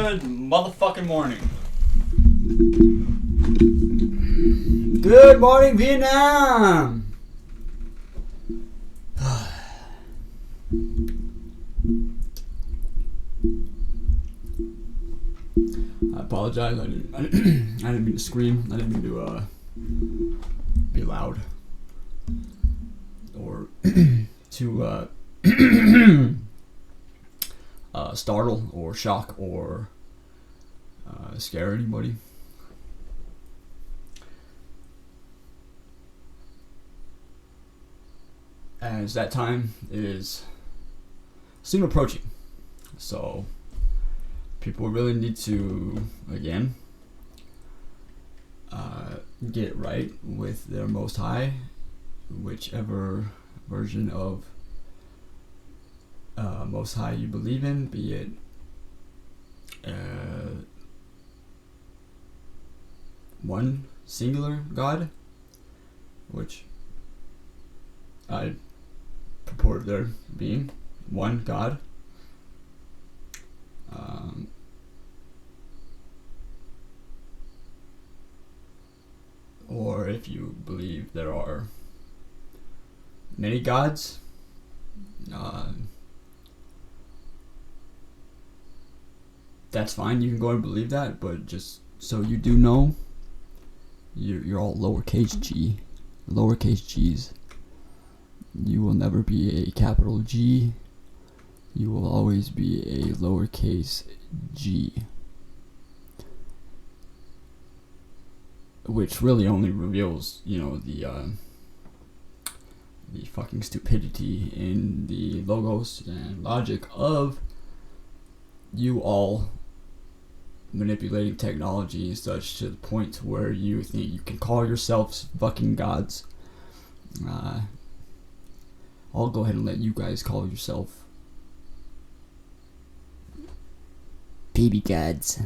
Good motherfucking morning. Good morning, Vietnam! I apologize. I didn't mean to scream. I didn't mean to be loud or to startle or shock or scare anybody. As that time is soon approaching, so people really need to again get right with their Most High, whichever version of Most High you believe in, be it one singular God, which I purport there being one God, or if you believe there are many gods, that's fine. You can go and believe that, but just so you do know, you're all lowercase g, lowercase g's. You will never be a capital G. You will always be a lowercase g. Which really only reveals, the fucking stupidity in the logos and logic of you all manipulating technology such to the point where you think you can call yourselves fucking gods. I'll go ahead and let you guys call yourself baby gods.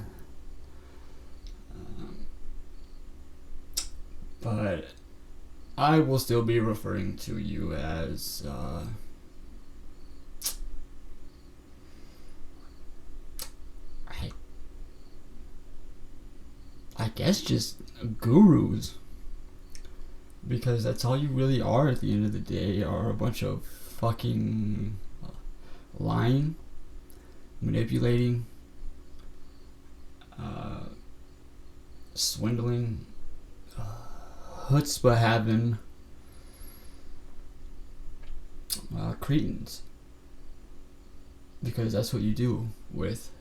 But I will still be referring to you as I guess just gurus, because that's all you really are at the end of the day, are a bunch of fucking lying, manipulating, swindling, chutzpah having cretins, because that's what you do with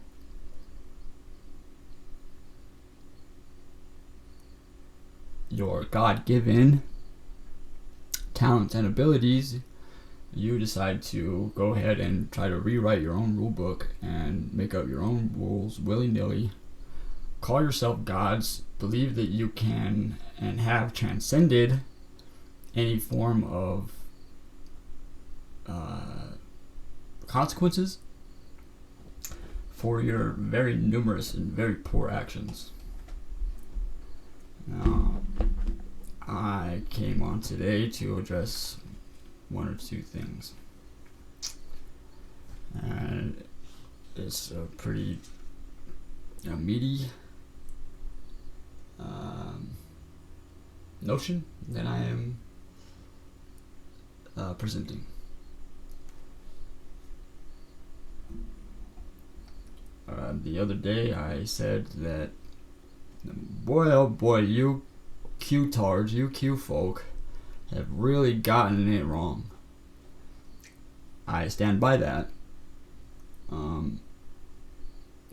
your God-given talents and abilities. You decide to go ahead and try to rewrite your own rule book and make up your own rules willy-nilly, call yourself gods, believe that you can and have transcended any form of consequences for your very numerous and very poor actions. Now, I came on today to address one or two things, and it's a pretty meaty notion that I am presenting. The other day I said that, boy oh boy, you Q-tards, you Q-folk have really gotten it wrong. I stand by that.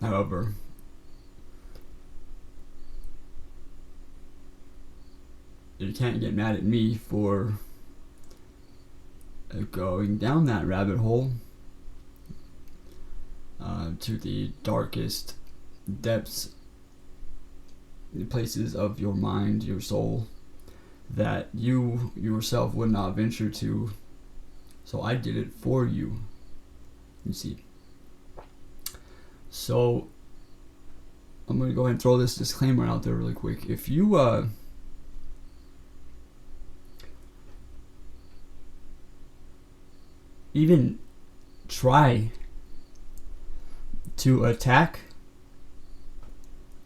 However, you can't get mad at me for going down that rabbit hole to the darkest depths, places of your mind, your soul, that you yourself would not venture to. So I did it for you. You see. So I'm going to go ahead and throw this disclaimer out there really quick. If you even try to attack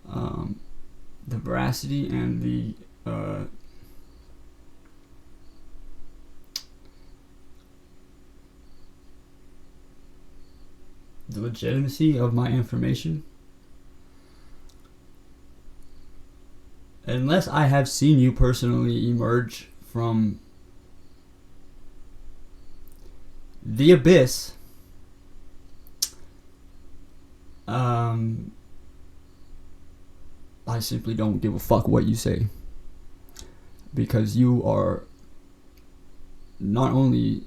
the veracity and the legitimacy of my information. Unless I have seen you personally emerge from the abyss, I simply don't give a fuck what you say, because you are not only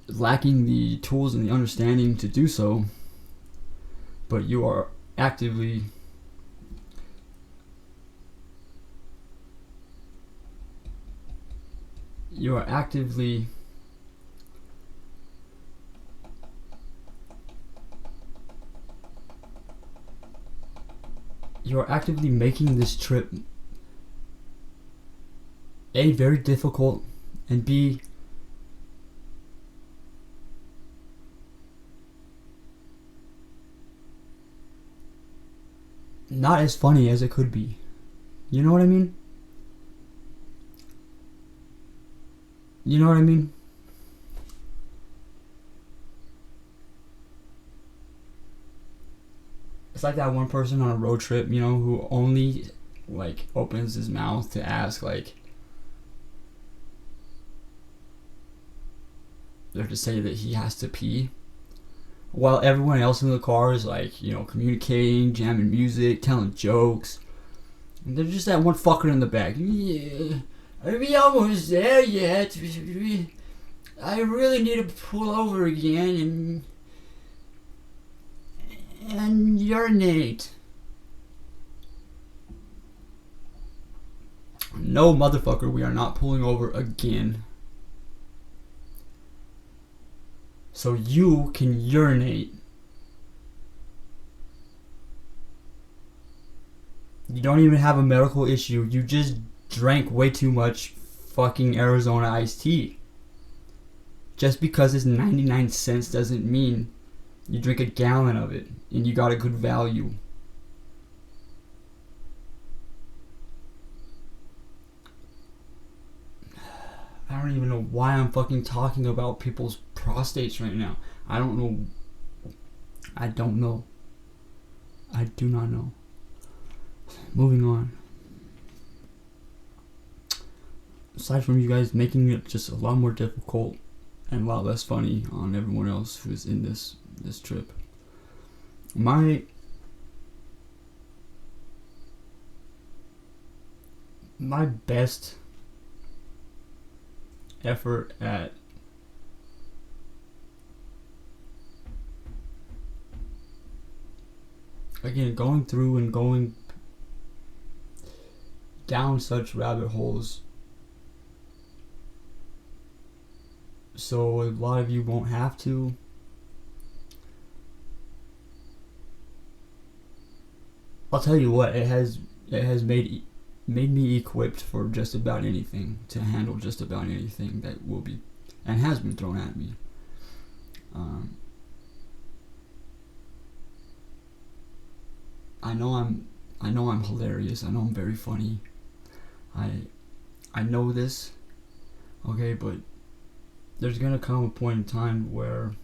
lacking the tools and the understanding to do so, but you are actively making this trip A, very difficult, and B, not as funny as it could be. You know what I mean? You know what I mean? It's like that one person on a road trip, you know, who only like opens his mouth to ask like, or to say that he has to pee, while everyone else in the car is like, you know, communicating, jamming music, telling jokes. And there's just that one fucker in the back. Yeah, are we almost there yet? I really need to pull over again and urinate. No, motherfucker, we are not pulling over again. So you can urinate. You don't even have a medical issue. You just drank way too much fucking Arizona iced tea. Just because it's 99 cents doesn't mean you drink a gallon of it and you got a good value. I don't even know why I'm fucking talking about people's prostates right now. I don't know. I don't know. I do not know. Moving on. Aside from you guys making it just a lot more difficult and a lot less funny on everyone else who's in this trip, my best effort at again going through and going down such rabbit holes so a lot of you won't have to. I'll tell you what, it has made me equipped for just about anything, to handle just about anything that will be and has been thrown at me. I know I'm hilarious. I know I'm very funny. I know this, okay, but there's gonna come a point in time where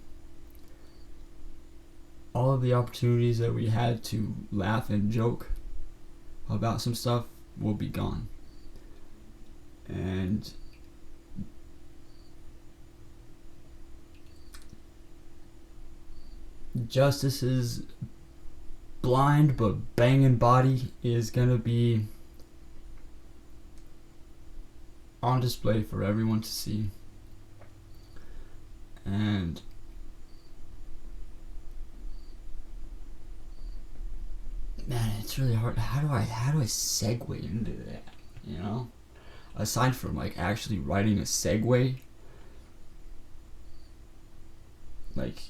all of the opportunities that we had to laugh and joke about some stuff will be gone. And Justice's blind but banging body is gonna be on display for everyone to see. And man, it's really hard. How do I segue into that? You know, aside from like actually writing a segue, like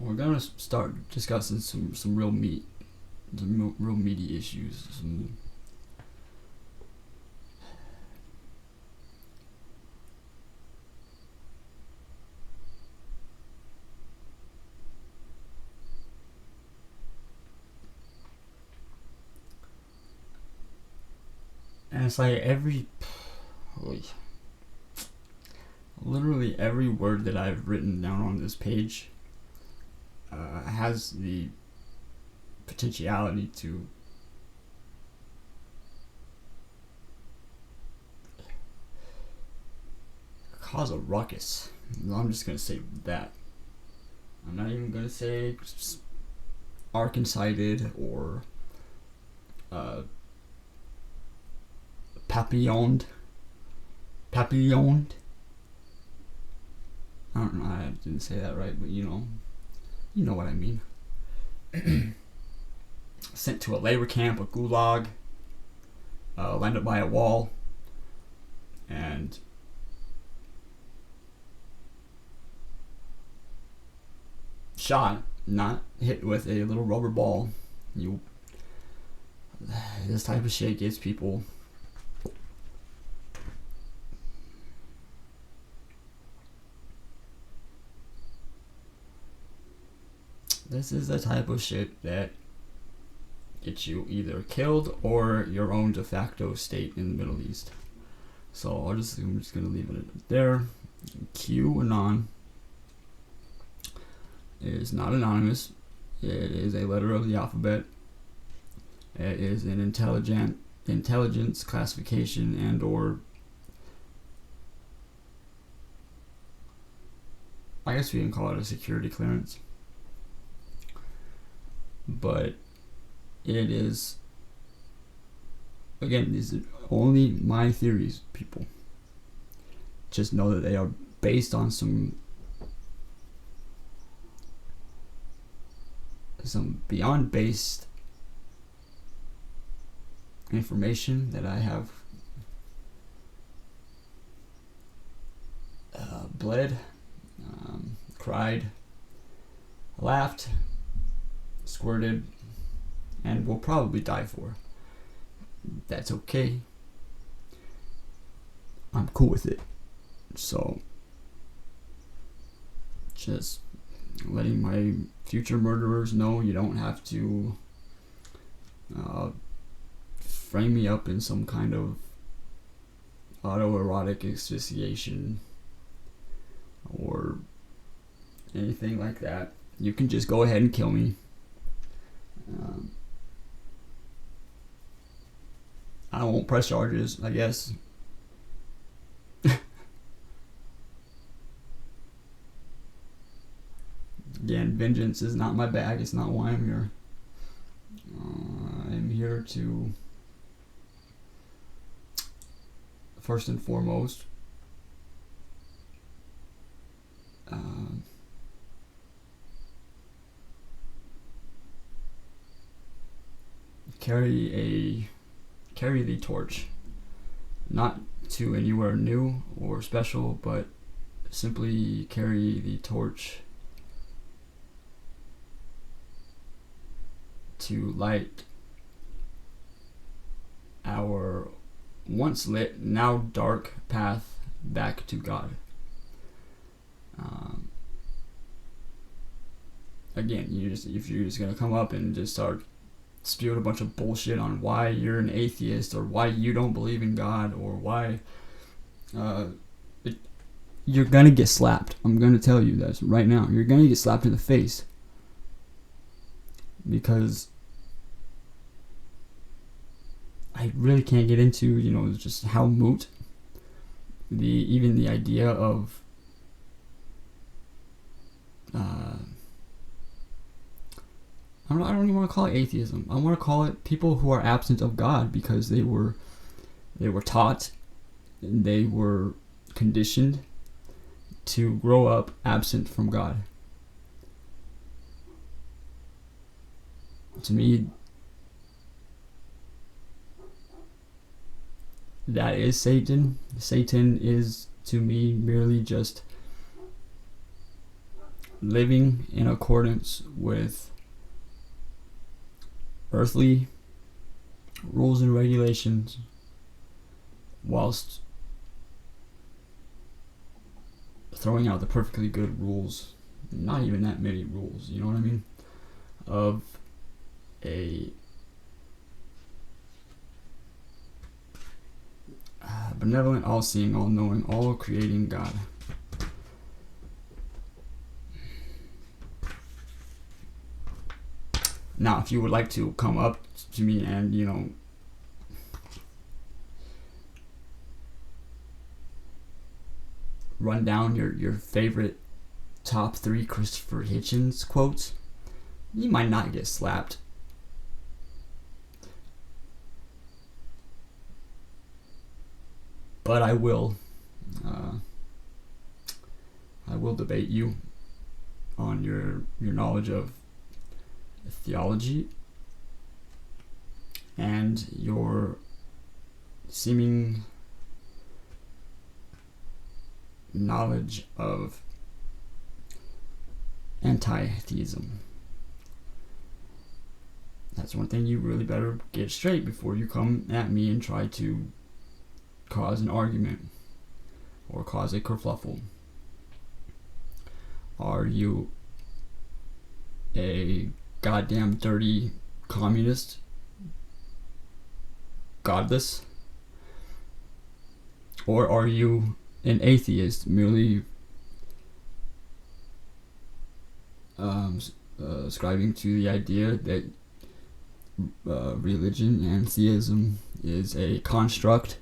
we're gonna start discussing some real real meaty issues. And it's like literally every word that I've written down on this page has the potentiality to cause a ruckus. I'm just gonna say that. I'm not even gonna say arc incited or papilloned. I don't know. I didn't say that right, but you know what I mean. Sent to a labor camp, a gulag, lined up by a wall, and shot, not hit with a little rubber ball. This type of shit gets people. This is the type of shit that gets you either killed or your own de facto state in the Middle East. So I'm just gonna leave it there. QAnon is not anonymous. It is a letter of the alphabet. It is an intelligence classification and or I guess we can call it a security clearance. But it is, again, these are only my theories, people. Just know that they are based on some beyond based information that I have bled, cried, laughed, squirted, and will probably die for. That's okay. I'm cool with it. So, just letting my future murderers know you don't have to frame me up in some kind of autoerotic asphyxiation or anything like that. You can just go ahead and kill me. I won't press charges, I guess. Again, vengeance is not my bag. It's not why I'm here. I'm here to, first and foremost, carry the torch, not to anywhere new or special, but simply carry the torch to light our once lit, now dark path back to God. Again, if you're just gonna come up and just start spewing a bunch of bullshit on why you're an atheist or why you don't believe in God or why you're gonna get slapped. I'm gonna tell you that right now. You're gonna get slapped in the face because I really can't get into just how moot even the idea of I don't even want to call it atheism. I want to call it people who are absent of God because they were taught, they were conditioned to grow up absent from God. To me, that is Satan. Satan is, to me, merely just living in accordance with earthly rules and regulations whilst throwing out the perfectly good rules, not even that many rules, you know what I mean, of a benevolent, all-seeing, all-knowing, all-creating God. Now, if you would like to come up to me and, run down your favorite top 3 Christopher Hitchens quotes, you might not get slapped. But I will debate you on your knowledge of theology and your seeming knowledge of anti-theism. That's one thing you really better get straight before you come at me and try to cause an argument or cause a kerfluffle. Are you a goddamn dirty communist, godless, or are you an atheist merely ascribing to the idea that religion and theism is a construct,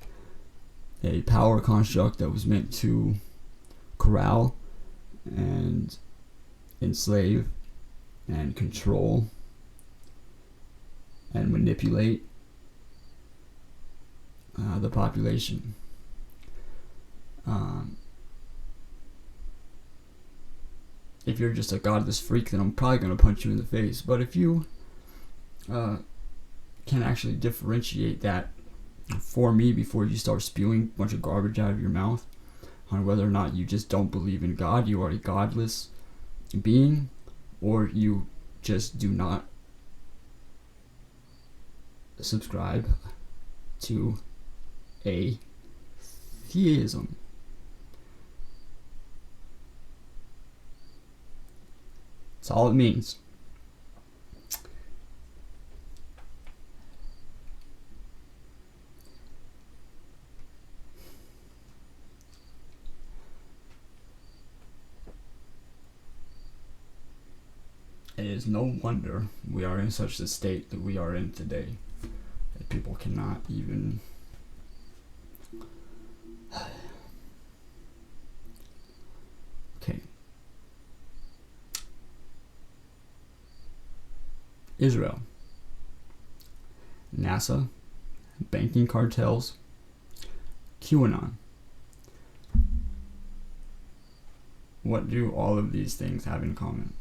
a power construct that was meant to corral and enslave and control and manipulate the population. If you're just a godless freak, then I'm probably going to punch you in the face. But if you can actually differentiate that for me before you start spewing a bunch of garbage out of your mouth on whether or not you just don't believe in God, you are a godless being, or you just do not subscribe to a theism. That's all it means. It is no wonder we are in such a state that we are in today, that people cannot even okay. Israel, NASA, banking cartels, QAnon. What do all of these things have in common?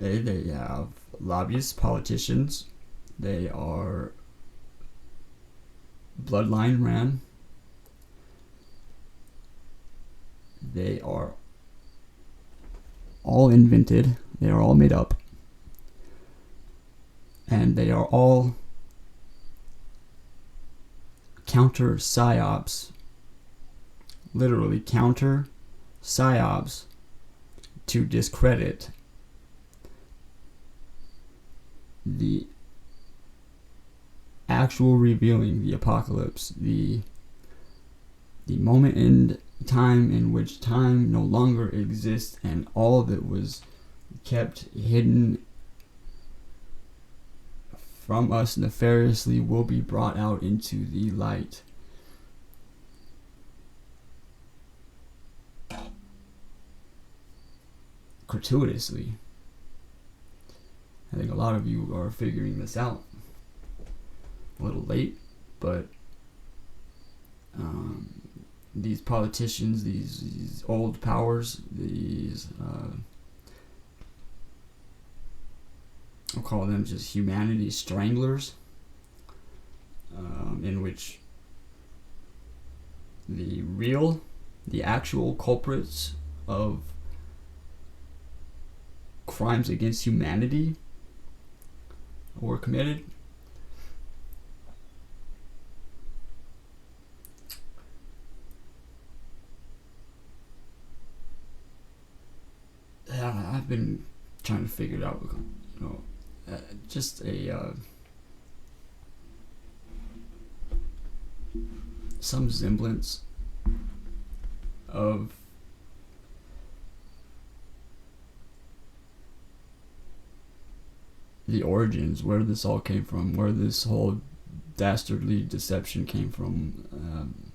They have lobbyists, politicians. They are bloodline ran. They are all invented. They are all made up. And they are all counter psyops. Literally counter psyops to discredit the actual revealing, the apocalypse, the moment in time in which time no longer exists, and all that was kept hidden from us nefariously will be brought out into the light. Gratuitously. I think a lot of you are figuring this out. A little late, but these politicians, these old powers, these I'll call them just humanity stranglers, in which the real, the actual culprits of crimes against humanity were committed, I've been trying to figure it out. Just a some semblance of the origins, where this all came from, where this whole dastardly deception came from,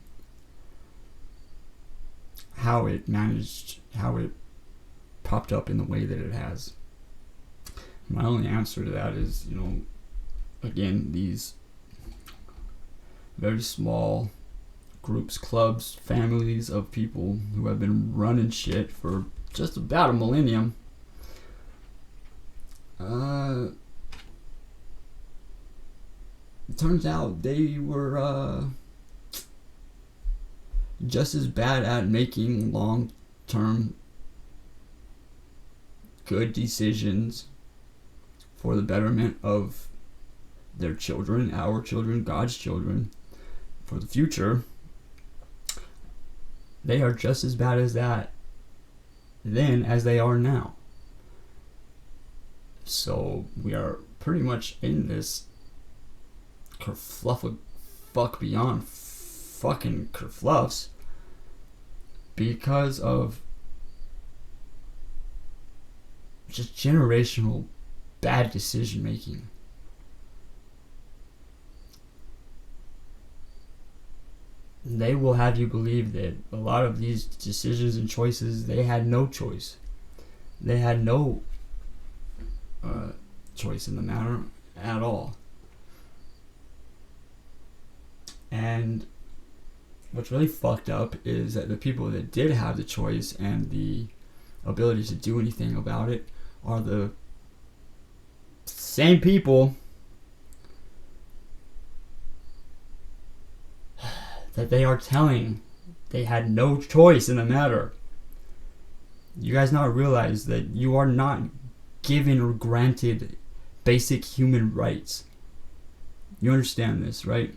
how it popped up in the way that it has. My only answer to that is, again, these very small groups, clubs, families of people who have been running shit for just about a millennium. It turns out they were just as bad at making long-term good decisions for the betterment of their children, our children, God's children, for the future. They are just as bad as that then as they are now. So we are pretty much in this kerfluff beyond fucking kerfluffs because of just generational bad decision making. They will have you believe that a lot of these decisions and choices, they had no choice. They had no choice in the matter at all. And what's really fucked up is that the people that did have the choice and the ability to do anything about it are the same people that they are telling they had no choice in the matter. You guys not realize that you are not given or granted basic human rights. You understand this, right?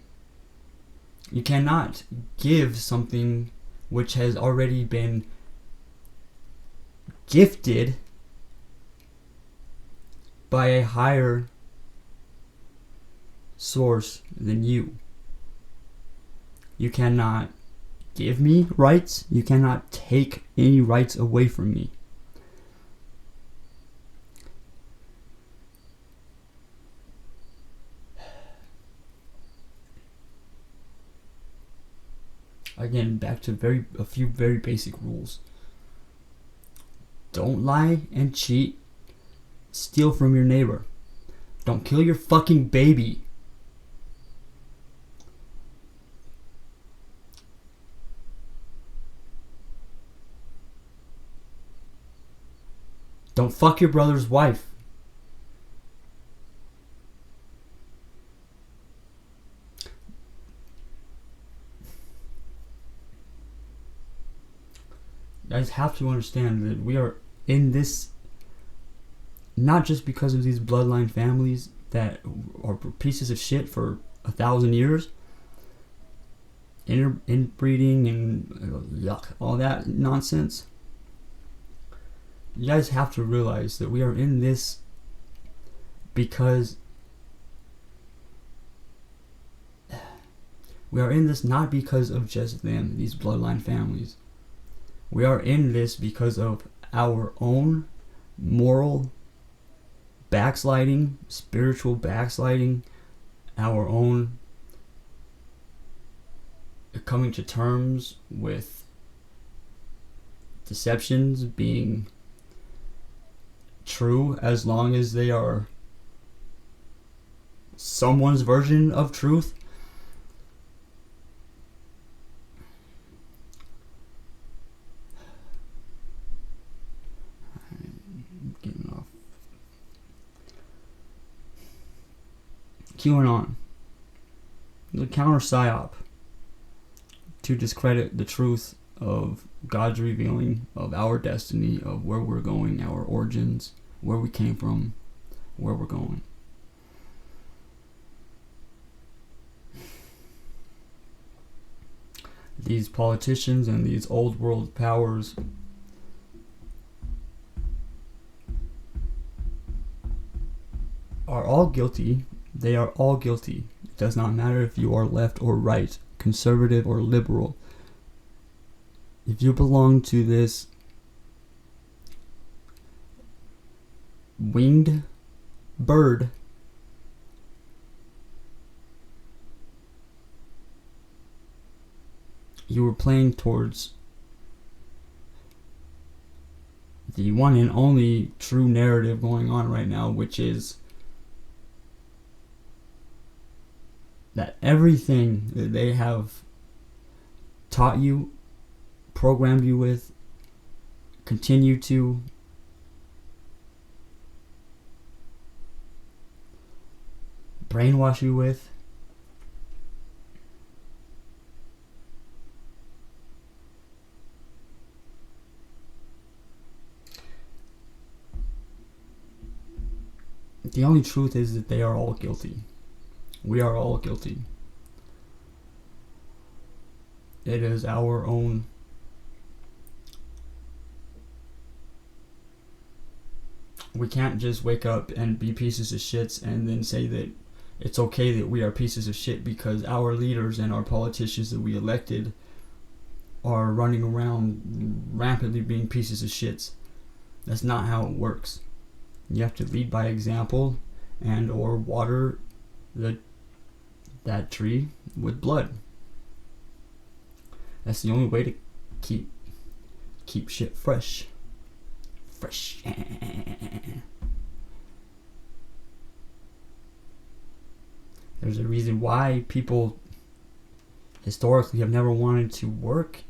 You cannot give something which has already been gifted by a higher source than you. You cannot give me rights. You cannot take any rights away from me. Again, back to a few very basic rules. Don't lie and cheat. Steal from your neighbor. Don't kill your fucking baby. Don't fuck your brother's wife. You guys have to understand that we are in this not just because of these bloodline families that are pieces of shit for 1,000 years, inbreeding and yuck, all that nonsense. You guys have to realize that we are in this because we are in this not because of just them, these bloodline families. We are in this because of our own moral backsliding, spiritual backsliding, our own coming to terms with deceptions being true as long as they are someone's version of truth. Getting off. QAnon. The counter psyop to discredit the truth of God's revealing of our destiny, of where we're going, our origins, where we came from, where we're going. These politicians and these old world powers are all guilty. They are all guilty. It does not matter if you are left or right, conservative or liberal. If you belong to this winged bird, you were playing towards the one and only true narrative going on right now, which is that everything that they have taught you, programmed you with, continue to brainwash you with, the only truth is that they are all guilty. We are all guilty. It is our own we can't just wake up and be pieces of shits and then say that it's okay that we are pieces of shit because our leaders and our politicians that we elected are running around rampantly being pieces of shits. That's not how it works. You have to lead by example and or water that tree with blood. That's the only way to keep shit fresh. There's a reason why people historically have never wanted to work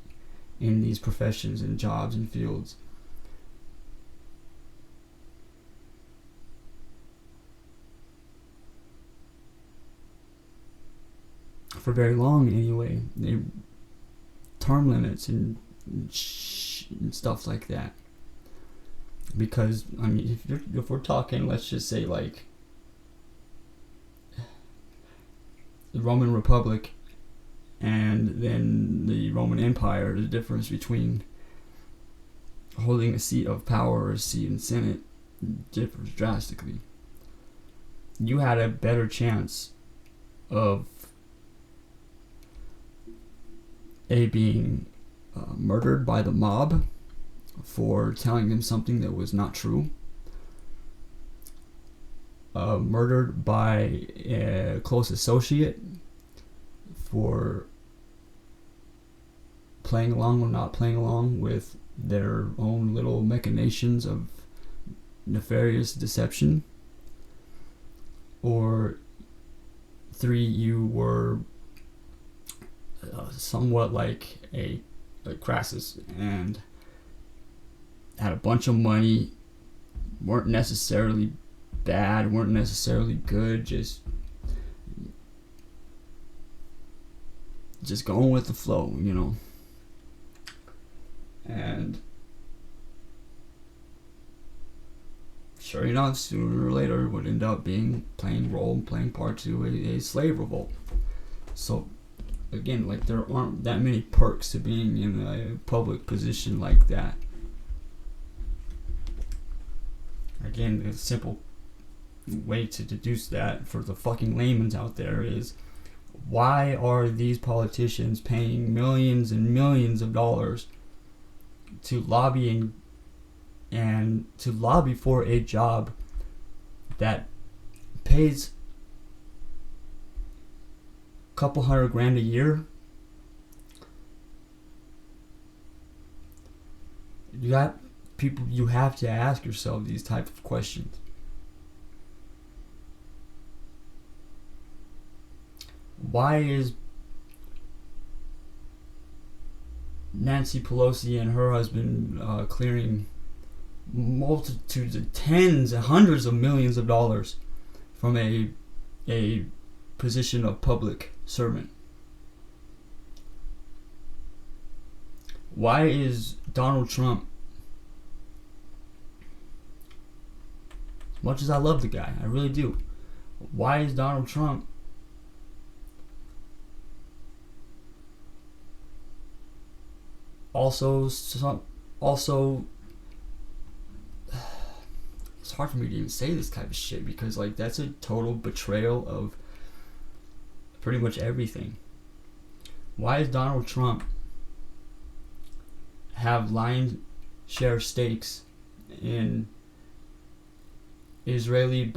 in these professions and jobs and fields. For very long anyway. Term limits and stuff like that. Because, I mean, if we're talking, let's just say like the Roman Republic and then the Roman Empire, the difference between holding a seat of power or a seat in Senate differs drastically. You had a better chance of being murdered by the mob for telling them something that was not true, murdered by a close associate for playing along or not playing along with their own little machinations of nefarious deception, or 3, you were somewhat like a Crassus and had a bunch of money, weren't necessarily bad, weren't necessarily good, just going with the flow, you know. And sure enough, sooner or later it would end up playing part to a slave revolt. So again, like, there aren't that many perks to being in a public position like that. Again, a simple way to deduce that for the fucking layman's out there is, why are these politicians paying millions and millions of dollars to lobby and to lobby for a job that pays a couple $100,000 a year? You have to ask yourself these type of questions. Why is Nancy Pelosi and her husband clearing multitudes of tens and hundreds of millions of dollars from a position of public servant? Why is Donald Trump, as much as I love the guy, I really do, why is Donald Trump also it's hard for me to even say this type of shit, because like that's a total betrayal of pretty much everything. Why does Donald Trump have lion share stakes in Israeli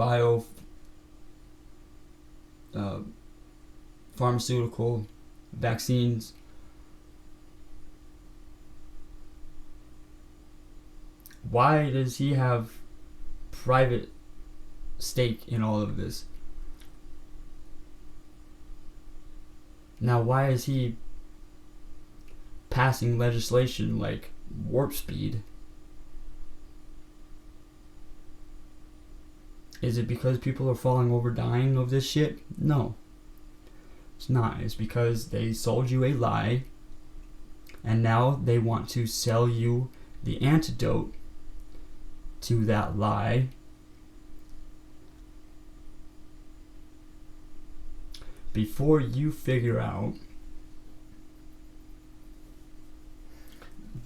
pharmaceutical vaccines? Why does he have private stake in all of this? Now, why is he passing legislation like warp speed? Is it because people are falling over dying of this shit? No. It's not. It's because they sold you a lie, and now they want to sell you the antidote to that lie. Before you figure out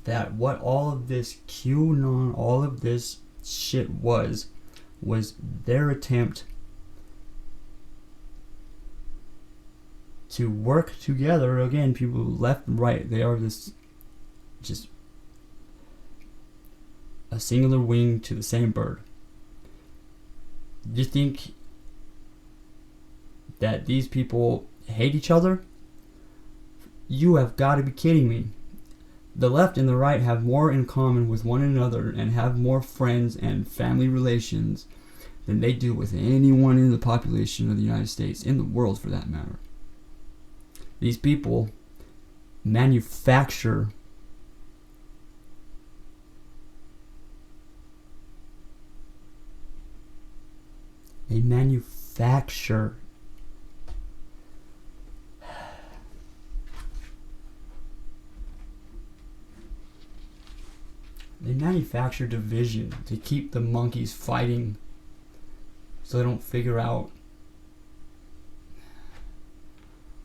that what all of this QAnon, all of this shit was their attempt to work together. Again, people left and right, they are this just a singular wing to the same bird. Do you think that these people hate each other? You have got to be kidding me. The left and the right have more in common with one another and have more friends and family relations than they do with anyone in the population of the United States, in the world for that matter. These people manufacture They manufacture division to keep the monkeys fighting, so they don't figure out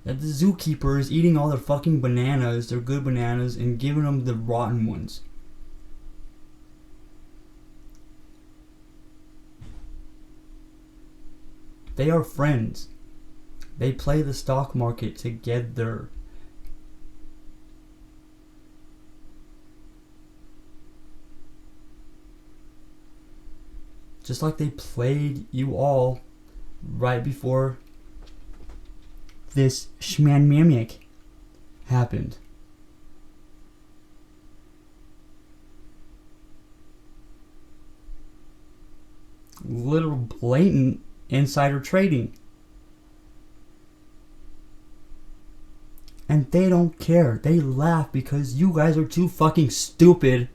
that the zookeeper is eating all their fucking bananas, their good bananas, and giving them the rotten ones. They are friends. They play the stock market together. Just like they played you all right before this schmanmamic happened. Literal blatant insider trading. And they don't care. They laugh because you guys are too fucking stupid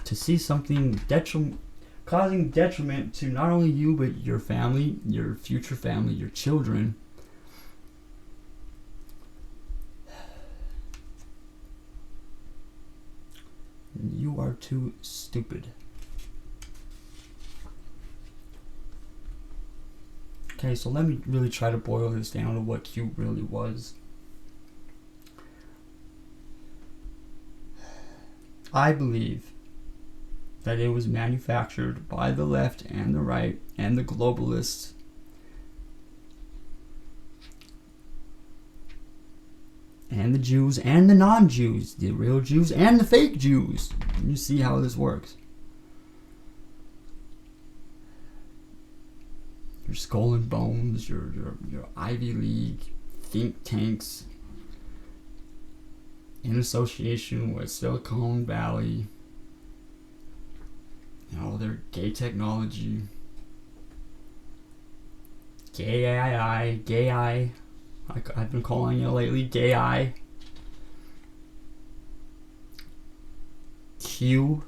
to see something causing detriment to not only you but your family, your future family, your children. You are too stupid. Okay, so let me really try to boil this down to what Q really was. I believe that it was manufactured by the left and the right and the globalists and the Jews and the non-Jews, the real Jews and the fake Jews. You see how this works. Your Skull and Bones, your Ivy League think tanks in association with Silicon Valley and all their gay technology, gay AI, I've been calling it lately, gay AI, Q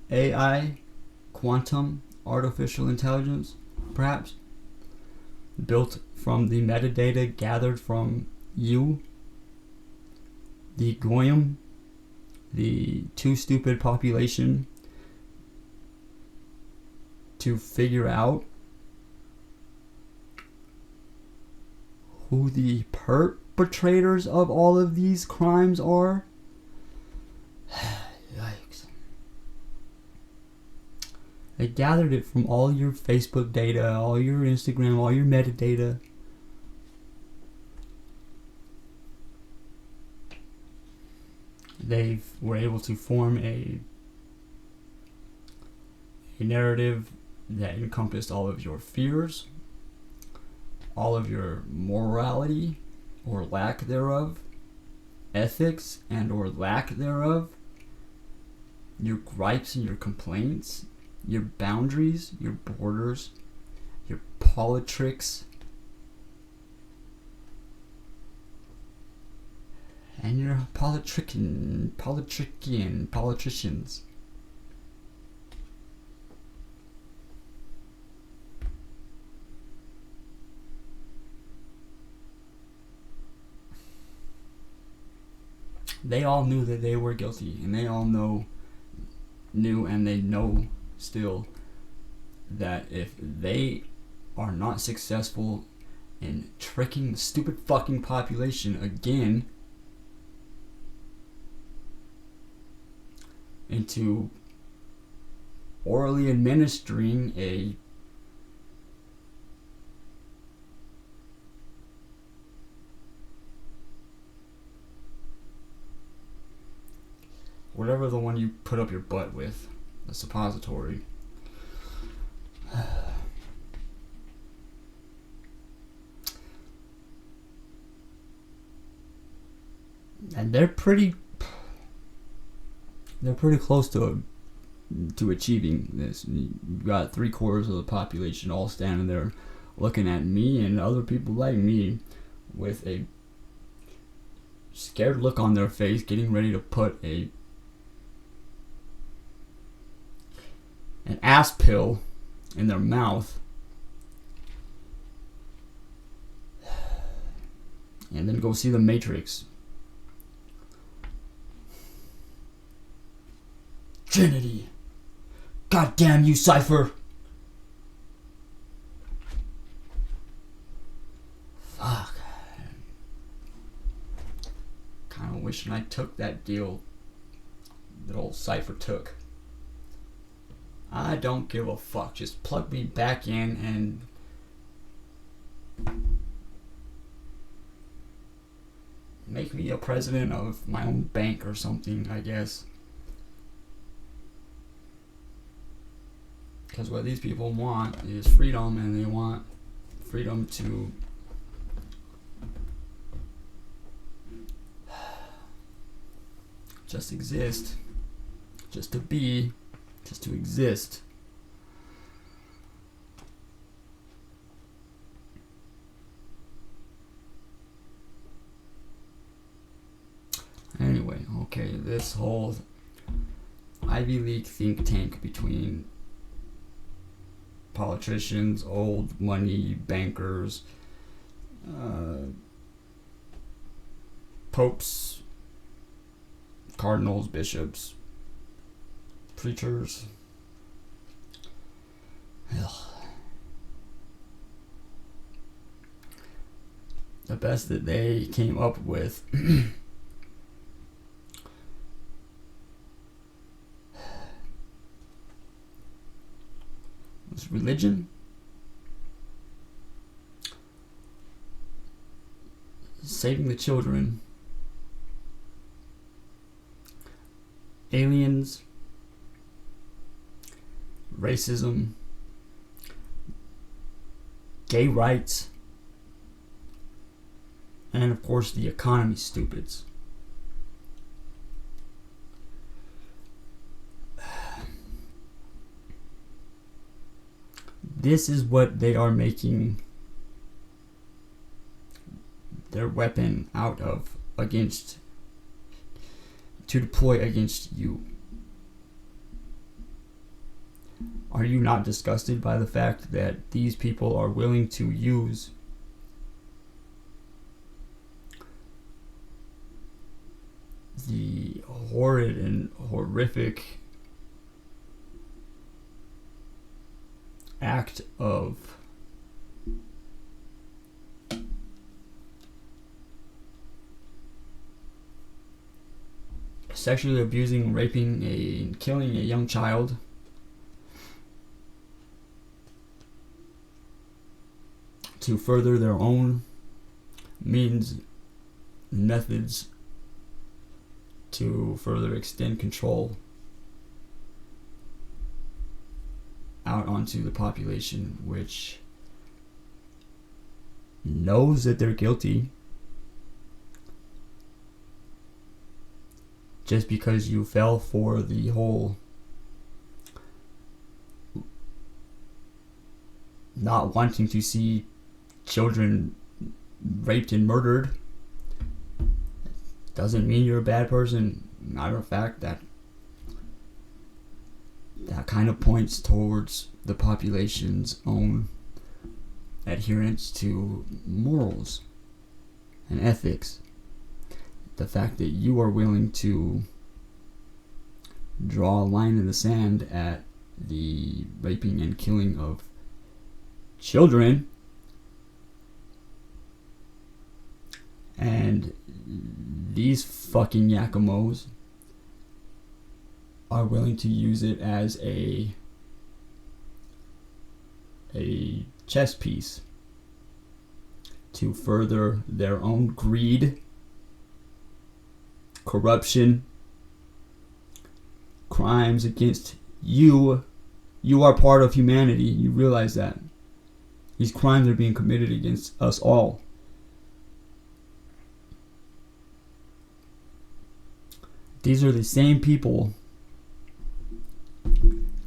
AI, quantum artificial intelligence, perhaps. built from the metadata gathered from you, the Goyim, the too stupid population, to figure out who the perpetrators of all of these crimes are. Yikes. They gathered it from all your Facebook data, all your Instagram, all your metadata. They were able to form a narrative that encompassed all of your fears, all of your morality or lack thereof, ethics and or lack thereof, your gripes and your complaints, your boundaries, your borders, your politricks, and your politicians. They all knew that they were guilty, and they all knew and they know still that if they are not successful in tricking the stupid fucking population again into orally administering a whatever the one you put up your butt with, the suppository. And they're pretty close to achieving this. You've got 3/4 of the population all standing there looking at me and other people like me with a scared look on their face, getting ready to put an ass pill in their mouth and then go see The Matrix. Trinity. God damn you, Cypher. Fuck. Kinda wishing I took that deal that old Cypher took. I don't give a fuck. Just plug me back in and make me a president of my own bank or something, I guess. Because what these people want is freedom, and they want freedom to just exist, just to be, just to exist. Anyway, okay, this whole Ivy League think tank between politicians, old money bankers, popes, cardinals, bishops, preachers. Ugh. The best that they came up with was religion, saving the children, aliens, racism, gay rights, and of course the economy stupids. This is what they are making their weapon out of, against, to deploy against you. Are you not disgusted by the fact that these people are willing to use the horrid and horrific act of sexually abusing, raping, and killing a young child to further their own means, methods to further extend control out onto the population, which knows that they're guilty just because you fell for the whole not wanting to see children raped and murdered doesn't mean you're a bad person. Matter of fact, that kind of points towards the population's own adherence to morals and ethics. The fact that you are willing to draw a line in the sand at the raping and killing of children, and these fucking Yakimos are willing to use it as a chess piece to further their own greed, corruption, crimes against you. You are part of humanity. You realize that. These crimes are being committed against us all. These are the same people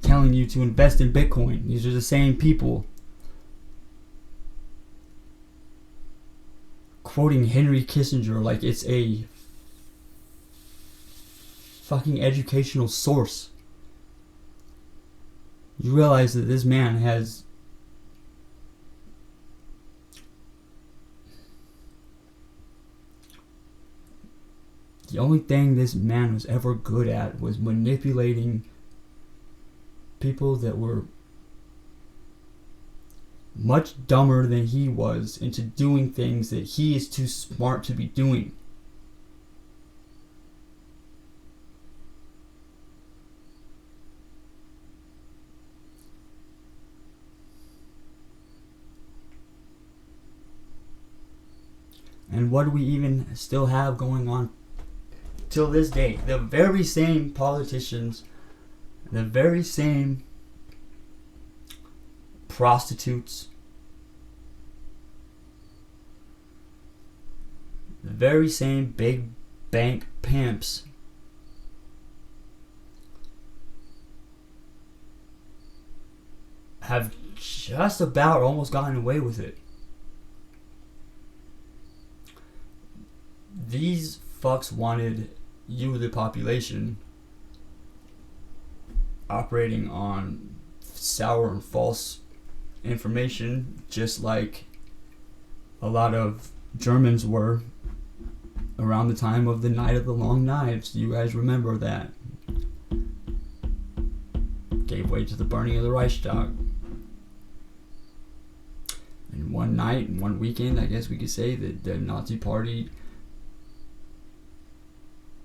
telling you to invest in Bitcoin. These are the same people quoting Henry Kissinger like it's a fucking educational source. You realize that this man has the only thing this man was ever good at was manipulating people that were much dumber than he was into doing things that he is too smart to be doing. And what do we even still have going on till this day? The very same politicians, the very same prostitutes, the very same big bank pimps have just about almost gotten away with it. These fucks wanted you, the population, operating on sour and false information, just like a lot of Germans were around the time of the Night of the Long Knives. You guys remember that? Gave way to the burning of the Reichstag. And one night, one weekend, I guess we could say, that the Nazi Party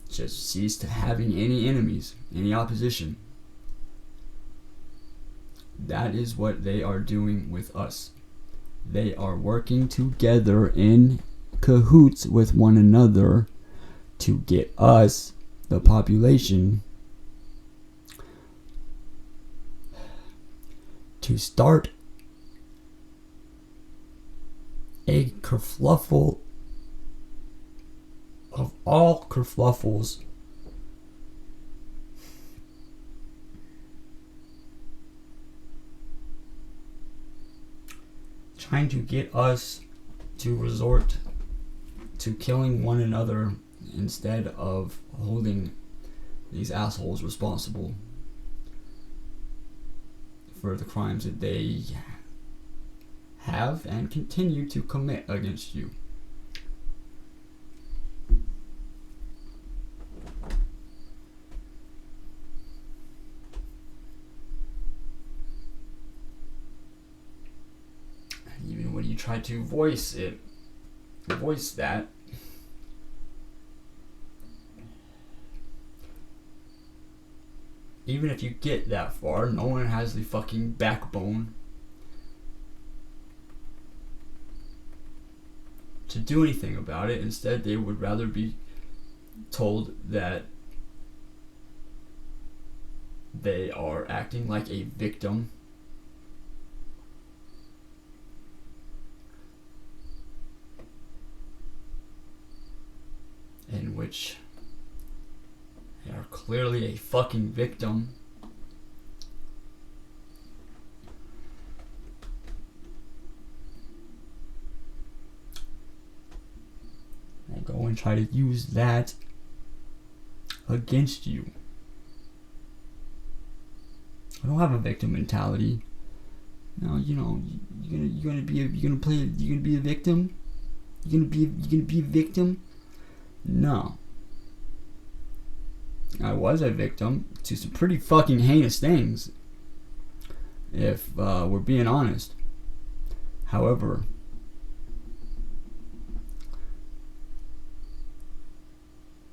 just ceased having any enemies, any opposition. That is what they are doing with us. They are working together in cahoots with one another to get us, the population, to start a kerfluffle of all kerfluffles, trying to get us to resort to killing one another instead of holding these assholes responsible for the crimes that they have and continue to commit against you. Even when you try to voice that, even if you get that far, no one has the fucking backbone to do anything about it. Instead, they would rather be told that they are acting like a victim, in which they are clearly a fucking victim. And go and try to use that against you. I don't have a victim mentality. No, you know, you're gonna be a victim. You're gonna be a victim. No. I was a victim to some pretty fucking heinous things, if we're being honest. However,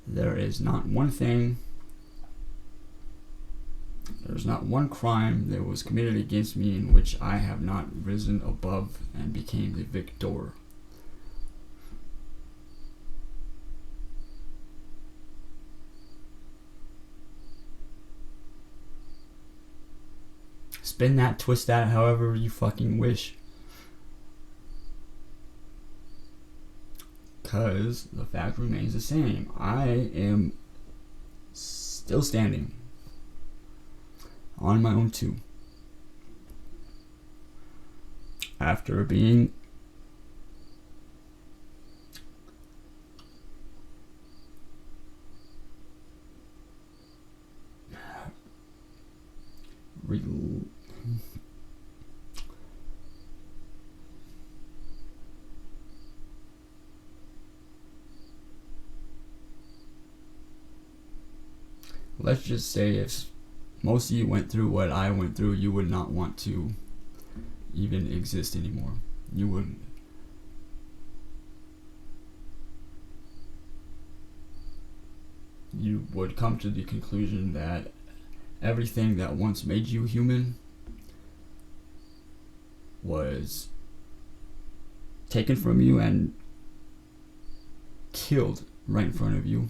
there is not one thing, there's not one crime that was committed against me in which I have not risen above and became the victor. Spin that, twist that, however you fucking wish. Because the fact remains the same. I am still standing on my own too. After being let's just say if most of you went through what I went through, you would not want to even exist anymore. You wouldn't. You would come to the conclusion that everything that once made you human was taken from you and killed right in front of you.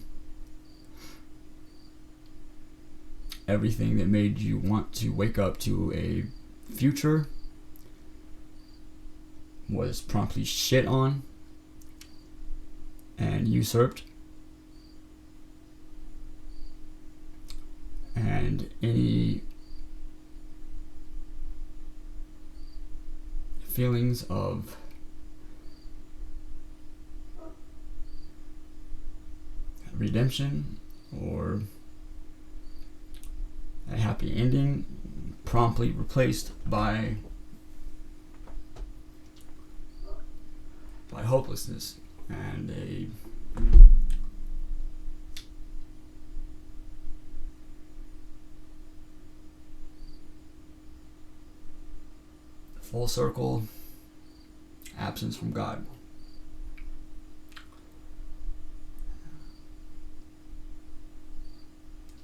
Everything that made you want to wake up to a future was promptly shit on and usurped. And any feelings of redemption or a happy ending promptly replaced by hopelessness and a full circle absence from God.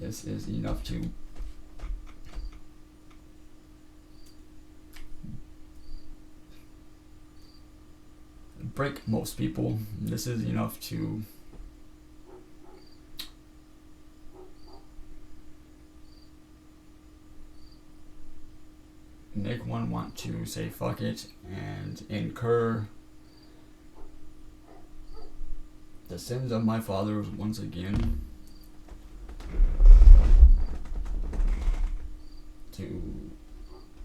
This is enough to break most people. This is enough to make one want to say fuck it and incur the sins of my fathers once again, to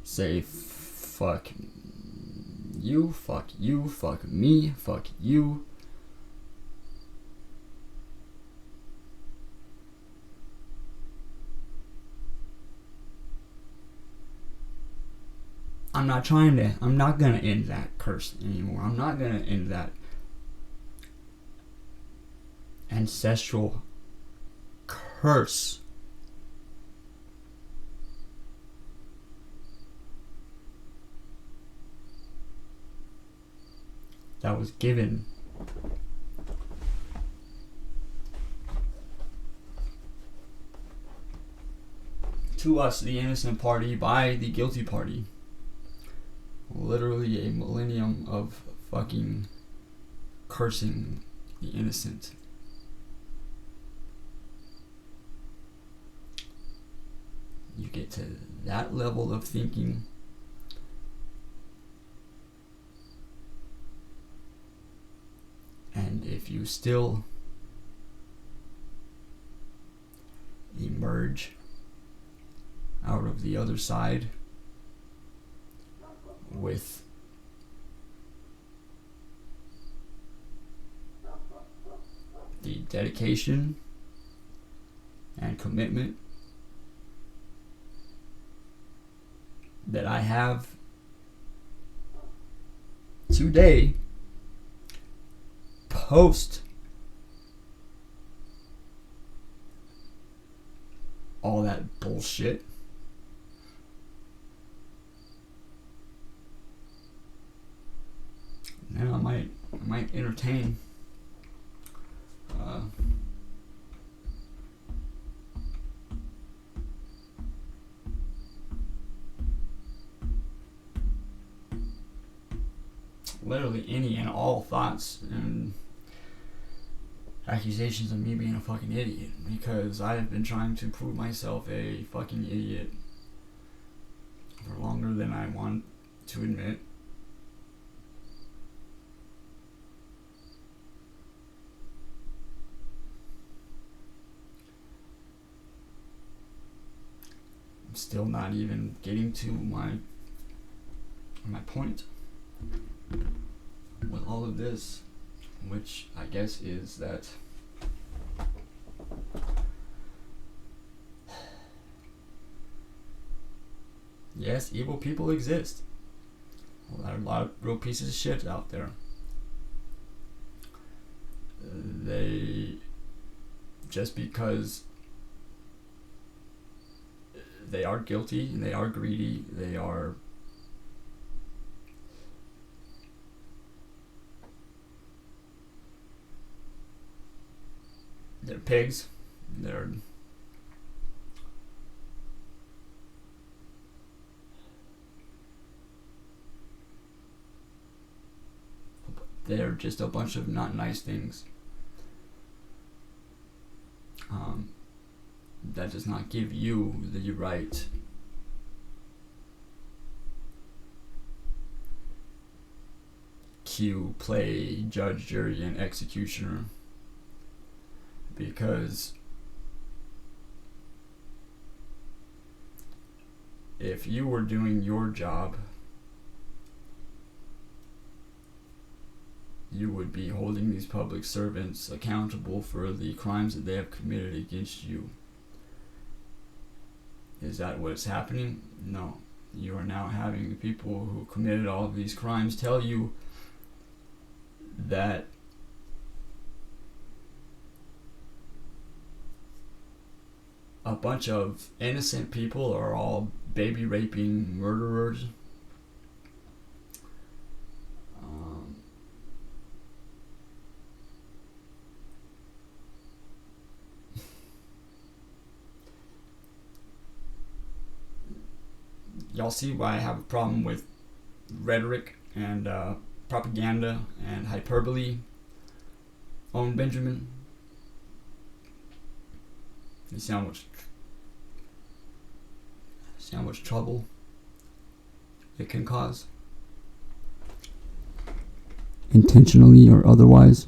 say fuck you, fuck me, fuck you. I'm not gonna end that curse anymore. I'm not gonna end that ancestral curse. That was given to us, the innocent party, by the guilty party. Literally a millennium of fucking cursing the innocent. You get to that level of thinking, and if you still emerge out of the other side with the dedication and commitment that I have today, post all that bullshit, then I might entertain literally any and all thoughts and accusations of me being a fucking idiot, because I have been trying to prove myself a fucking idiot for longer than I want to admit. I'm still not even getting to my point with all of this, which I guess is that yes, evil people exist. There are a lot of real pieces of shit out there. They, just because they are guilty and they are greedy, they're pigs, they're just a bunch of not nice things. That does not give you the right to play judge, jury, and executioner, because if you were doing your job, you would be holding these public servants accountable for the crimes that they have committed against you. Is that what's happening? No. You are now having the people who committed all of these crimes tell you that a bunch of innocent people are all baby raping murderers. Y'all see why I have a problem with rhetoric and propaganda and hyperbole. Owen Benjamin. You see how much trouble it can cause, intentionally or otherwise.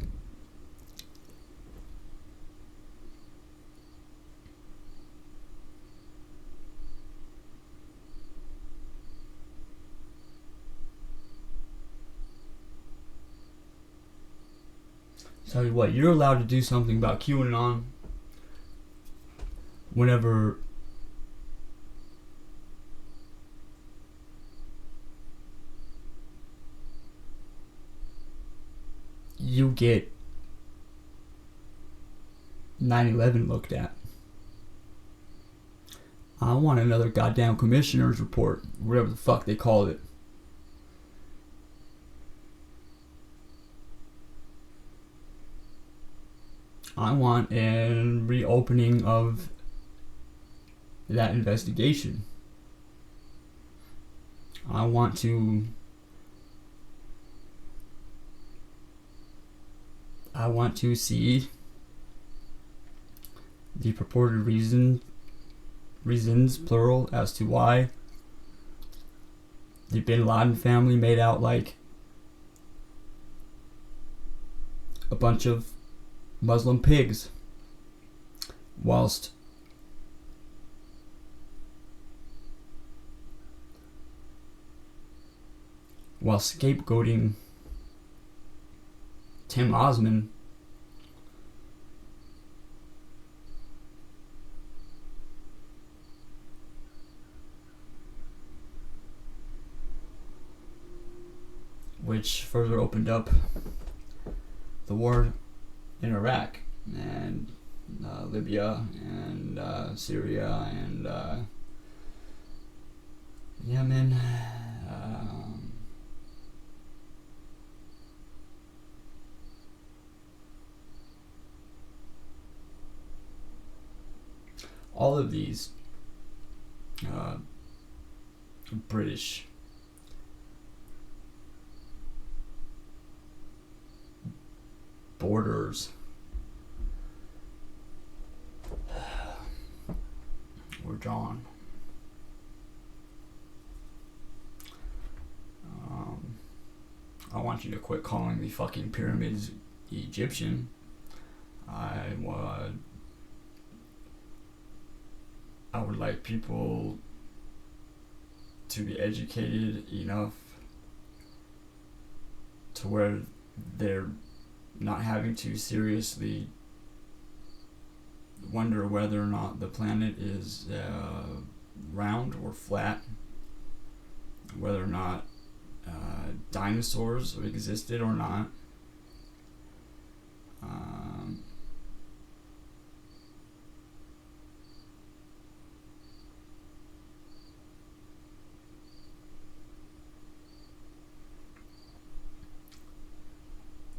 Tell you what, you're allowed to do something about QAnon whenever you get 9/11 looked at. I want another goddamn commissioner's report, whatever the fuck they call it. I want a reopening of that investigation. I want to see the purported reasons plural as to why the Bin Laden family made out like a bunch of Muslim pigs whilst scapegoating Tim Osman which further opened up the war in Iraq and Libya and Syria and Yemen. All of these British borders were drawn. I want you to quit calling the fucking pyramids Egyptian. I would like people to be educated enough to where they're not having to seriously wonder whether or not the planet is round or flat, whether or not dinosaurs existed or not.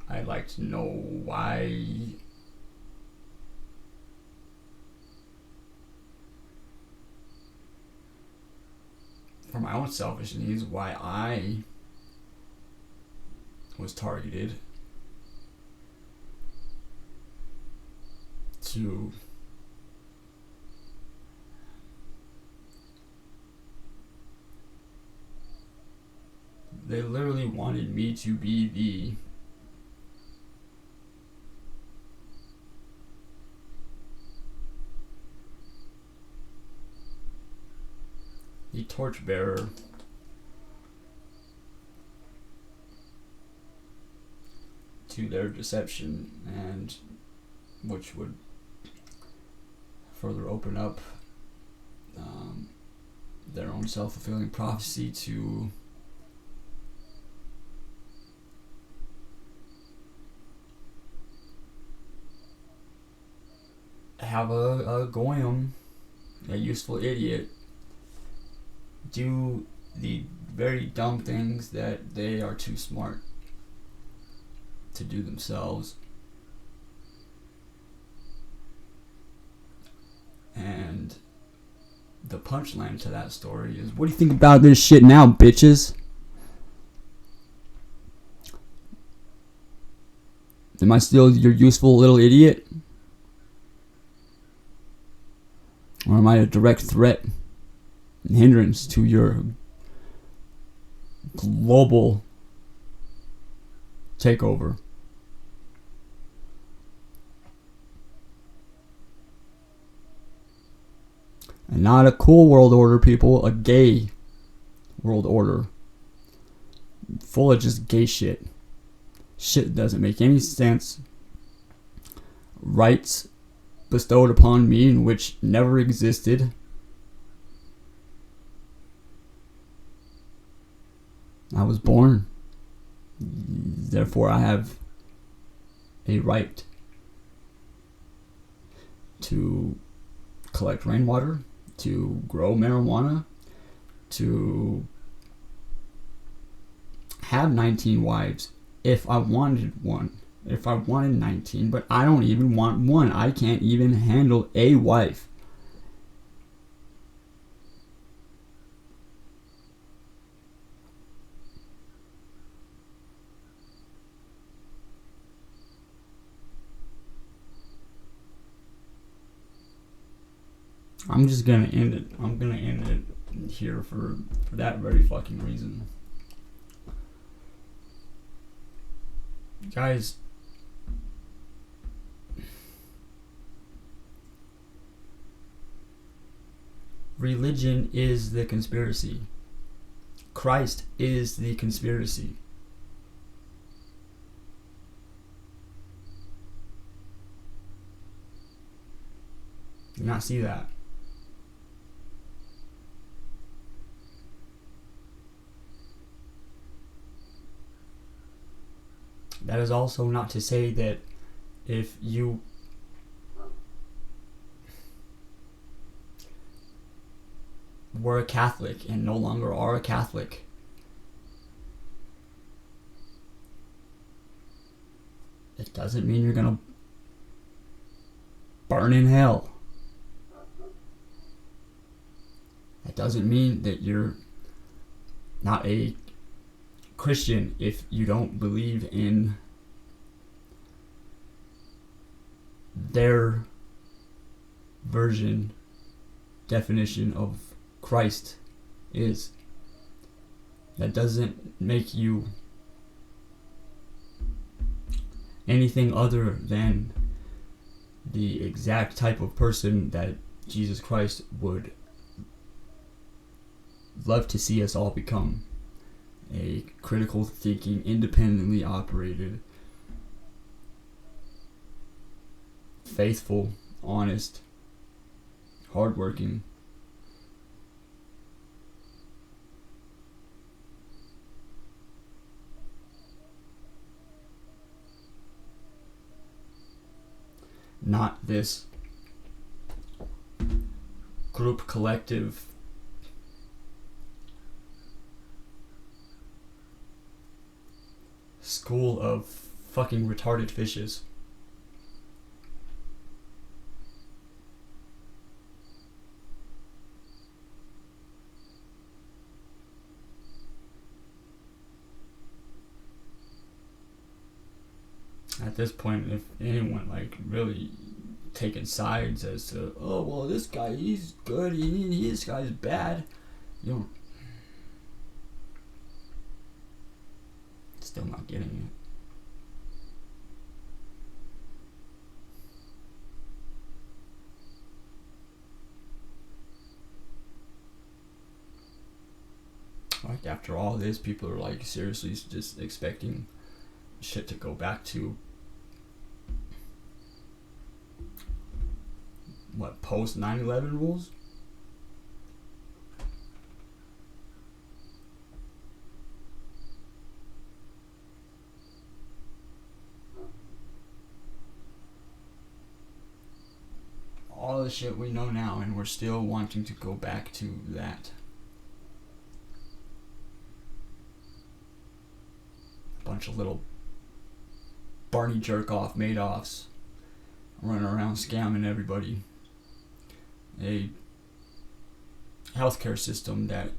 I'd like to know why for my own selfish needs, why I was targeted to they literally wanted me to be the torchbearer to their deception, and which would further open up their own self-fulfilling prophecy to have a goyim, a useful idiot, do the very dumb things that they are too smart to do themselves. And the punchline to that story is, what do you think about this shit now, bitches? Am I still your useful little idiot? Or am I a direct threat and hindrance to your global takeover? And not a cool world order, people, a gay world order. Full of just gay shit. Shit doesn't make any sense. Rights bestowed upon me in which never existed. I was born. Therefore I have a right to collect rainwater, to grow marijuana, to have 19 wives if I wanted one. If I wanted 19, but I don't even want one. I can't even handle a wife. I'm just gonna end it. I'm gonna end it here for that very fucking reason. Guys, religion is the conspiracy. Christ is the conspiracy. Do you not see that? That is also not to say that if you were a Catholic and no longer are a Catholic, it doesn't mean you're gonna burn in hell. That doesn't mean that you're not a Christian if you don't believe in their definition of Christ is. That doesn't make you anything other than the exact type of person that Jesus Christ would love to see us all become. A critical thinking, independently operated, faithful, honest, hardworking, not this group collective school of fucking retarded fishes. At this point, if anyone like really taking sides as to, oh well, this guy he's good, this guy's bad, you don't. Still not getting it. Like after all this, people are like seriously just expecting shit to go back to what, post 9/11 rules? All the shit we know now, and we're still wanting to go back to that. A bunch of little Barney jerk-off Madoffs running around scamming everybody. A healthcare system that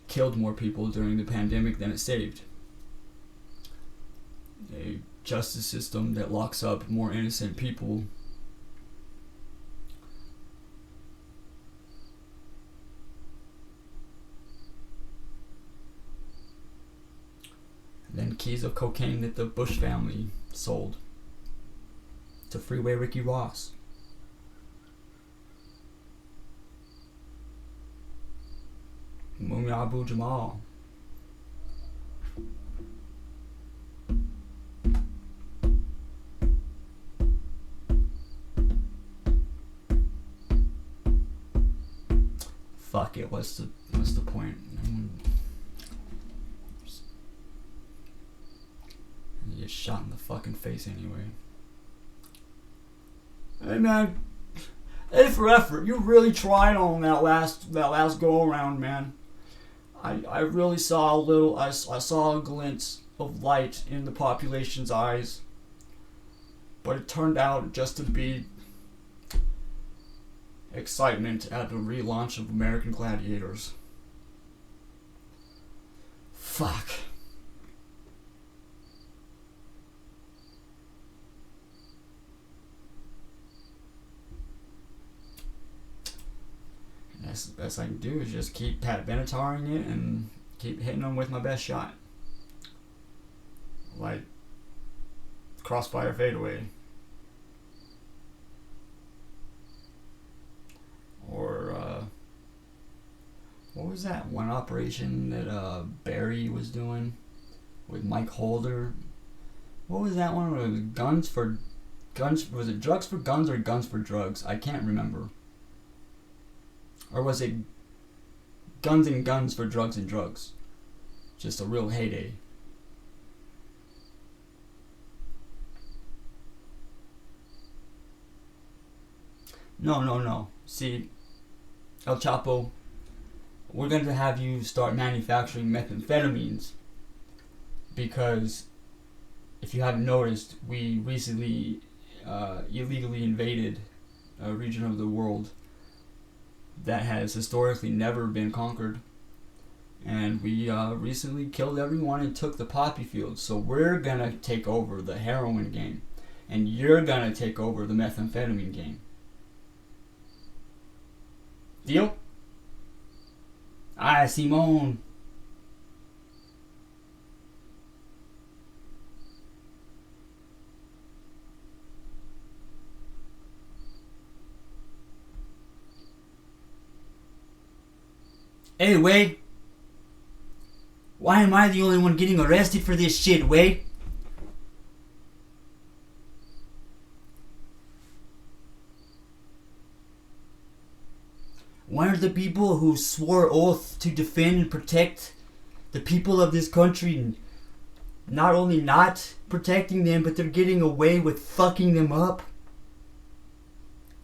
killed more people during the pandemic than it saved. A justice system that locks up more innocent people than keys of cocaine that the Bush family sold to Freeway Ricky Ross. Mumia Abu Jamal. Fuck it, what's the point? Yeah. get shot in the fucking face anyway. Hey man, A for effort. You really tried on that last go around, man. I really saw a little. I saw a glint of light in the population's eyes, but it turned out just to be excitement at the relaunch of American Gladiators. Fuck. The best I can do is just keep Pat Benatarring it and keep hitting them with my best shot. Like crossfire fadeaway. Or what was that one operation that Barry was doing with Mike Holder? What was that one? Was it guns? Was it drugs for guns or guns for drugs? I can't remember. Or was it guns and guns for drugs and drugs? Just a real heyday. No. See, El Chapo, we're going to have you start manufacturing methamphetamines. Because, if you haven't noticed, we recently illegally invaded a region of the world that has historically never been conquered, and we recently killed everyone and took the poppy fields. So we're gonna take over the heroin game, and you're gonna take over the methamphetamine game. Deal? Ah, Simone. Hey, Wade. Why am I the only one getting arrested for this shit, Wade? Why are the people who swore oath to defend and protect the people of this country not only not protecting them, but they're getting away with fucking them up?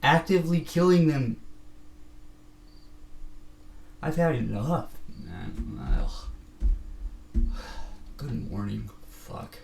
Actively killing them. I've had enough, man. Ugh. Good morning. Fuck.